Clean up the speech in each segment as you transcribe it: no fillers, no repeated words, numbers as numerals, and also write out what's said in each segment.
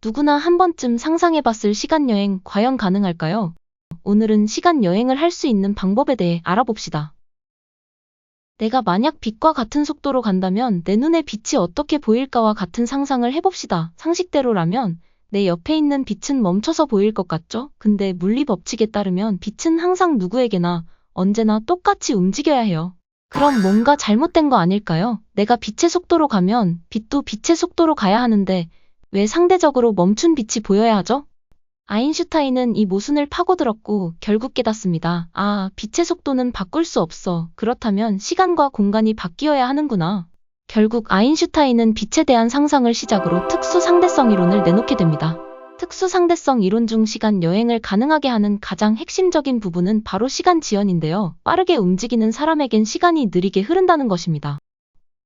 누구나 한 번쯤 상상해봤을 시간여행 과연 가능할까요? 오늘은 시간여행을 할 수 있는 방법에 대해 알아봅시다. 내가 만약 빛과 같은 속도로 간다면 내 눈에 빛이 어떻게 보일까와 같은 상상을 해봅시다. 상식대로라면 내 옆에 있는 빛은 멈춰서 보일 것 같죠? 근데 물리 법칙에 따르면 빛은 항상 누구에게나 언제나 똑같이 움직여야 해요. 그럼 뭔가 잘못된 거 아닐까요? 내가 빛의 속도로 가면 빛도 빛의 속도로 가야 하는데 왜 상대적으로 멈춘 빛이 보여야 하죠? 아인슈타인은 이 모순을 파고들었고 결국 깨닫습니다. 아, 빛의 속도는 바꿀 수 없어. 그렇다면 시간과 공간이 바뀌어야 하는구나. 결국 아인슈타인은 빛에 대한 상상을 시작으로 특수 상대성 이론을 내놓게 됩니다. 특수 상대성 이론 중 시간 여행을 가능하게 하는 가장 핵심적인 부분은 바로 시간 지연인데요. 빠르게 움직이는 사람에겐 시간이 느리게 흐른다는 것입니다.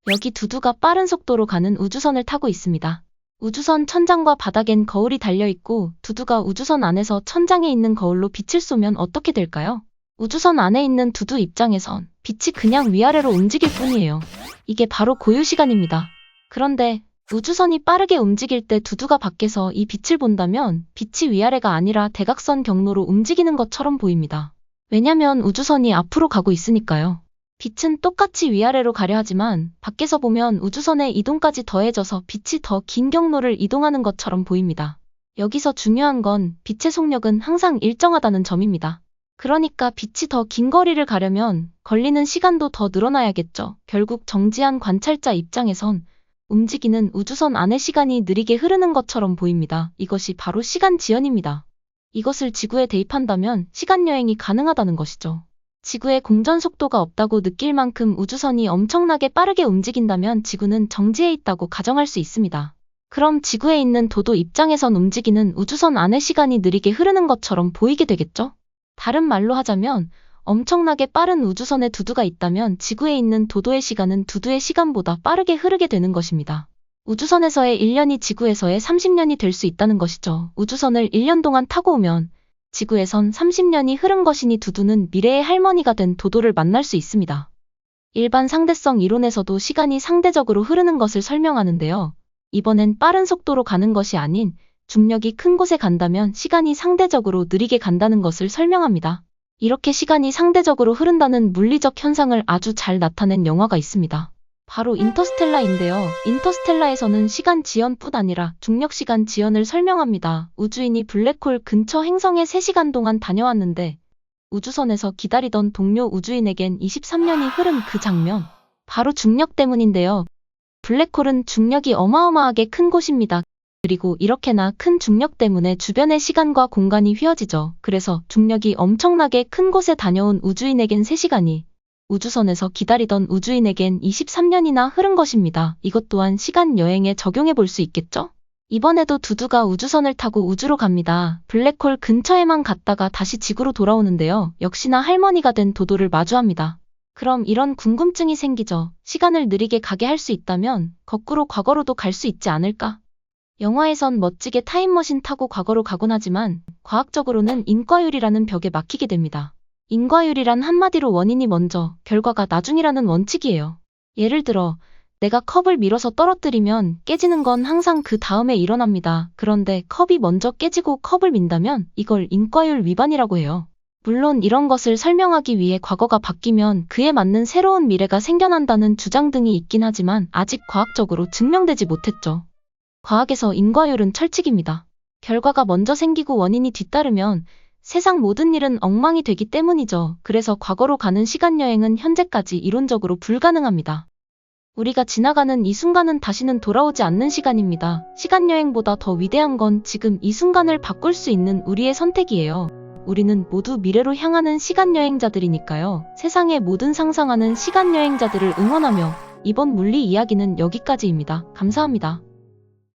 여기 두두가 빠른 속도로 가는 우주선을 타고 있습니다. 우주선 천장과 바닥엔 거울이 달려있고 두두가 우주선 안에서 천장에 있는 거울로 빛을 쏘면 어떻게 될까요? 우주선 안에 있는 두두 입장에선 빛이 그냥 위아래로 움직일 뿐이에요. 이게 바로 고유시간입니다. 그런데 우주선이 빠르게 움직일 때 두두가 밖에서 이 빛을 본다면 빛이 위아래가 아니라 대각선 경로로 움직이는 것처럼 보입니다. 왜냐면 우주선이 앞으로 가고 있으니까요. 빛은 똑같이 위아래로 가려 하지만 밖에서 보면 우주선의 이동까지 더해져서 빛이 더 긴 경로를 이동하는 것처럼 보입니다. 여기서 중요한 건 빛의 속력은 항상 일정하다는 점입니다. 그러니까 빛이 더 긴 거리를 가려면 걸리는 시간도 더 늘어나야겠죠. 결국 정지한 관찰자 입장에선 움직이는 우주선 안의 시간이 느리게 흐르는 것처럼 보입니다. 이것이 바로 시간 지연입니다. 이것을 지구에 대입한다면 시간여행이 가능하다는 것이죠. 지구에 공전 속도가 없다고 느낄 만큼 우주선이 엄청나게 빠르게 움직인다면 지구는 정지해 있다고 가정할 수 있습니다. 그럼 지구에 있는 도도 입장에선 움직이는 우주선 안의 시간이 느리게 흐르는 것처럼 보이게 되겠죠? 다른 말로 하자면 엄청나게 빠른 우주선에 두두가 있다면 지구에 있는 도도의 시간은 두두의 시간보다 빠르게 흐르게 되는 것입니다. 우주선에서의 1년이 지구에서의 30년이 될 수 있다는 것이죠. 우주선을 1년 동안 타고 오면 지구에선 30년이 흐른 것이니 두두는 미래의 할머니가 된 도도를 만날 수 있습니다. 일반 상대성 이론에서도 시간이 상대적으로 흐르는 것을 설명하는데요. 이번엔 빠른 속도로 가는 것이 아닌 중력이 큰 곳에 간다면 시간이 상대적으로 느리게 간다는 것을 설명합니다. 이렇게 시간이 상대적으로 흐른다는 물리적 현상을 아주 잘 나타낸 영화가 있습니다. 바로 인터스텔라인데요. 인터스텔라에서는 시간 지연뿐 아니라 중력시간 지연을 설명합니다. 우주인이 블랙홀 근처 행성에 3시간 동안 다녀왔는데 우주선에서 기다리던 동료 우주인에겐 23년이 흐른 그 장면. 바로 중력 때문인데요. 블랙홀은 중력이 어마어마하게 큰 곳입니다. 그리고 이렇게나 큰 중력 때문에 주변의 시간과 공간이 휘어지죠. 그래서 중력이 엄청나게 큰 곳에 다녀온 우주인에겐 3시간이 우주선에서 기다리던 우주인에겐 23년이나 흐른 것입니다. 이것 또한 시간 여행에 적용해 볼 수 있겠죠? 이번에도 두두가 우주선을 타고 우주로 갑니다. 블랙홀 근처에만 갔다가 다시 지구로 돌아오는데요. 역시나 할머니가 된 도도를 마주합니다. 그럼 이런 궁금증이 생기죠. 시간을 느리게 가게 할 수 있다면 거꾸로 과거로도 갈 수 있지 않을까? 영화에선 멋지게 타임머신 타고 과거로 가곤 하지만 과학적으로는 인과율이라는 벽에 막히게 됩니다. 인과율이란 한마디로 원인이 먼저, 결과가 나중이라는 원칙이에요. 예를 들어 내가 컵을 밀어서 떨어뜨리면 깨지는 건 항상 그 다음에 일어납니다. 그런데 컵이 먼저 깨지고 컵을 민다면 이걸 인과율 위반이라고 해요. 물론 이런 것을 설명하기 위해 과거가 바뀌면 그에 맞는 새로운 미래가 생겨난다는 주장 등이 있긴 하지만 아직 과학적으로 증명되지 못했죠. 과학에서 인과율은 철칙입니다. 결과가 먼저 생기고 원인이 뒤따르면 세상 모든 일은 엉망이 되기 때문이죠. 그래서 과거로 가는 시간여행은 현재까지 이론적으로 불가능합니다. 우리가 지나가는 이 순간은 다시는 돌아오지 않는 시간입니다. 시간여행보다 더 위대한 건 지금 이 순간을 바꿀 수 있는 우리의 선택이에요. 우리는 모두 미래로 향하는 시간여행자들이니까요. 세상의 모든 상상하는 시간여행자들을 응원하며 이번 물리 이야기는 여기까지입니다. 감사합니다.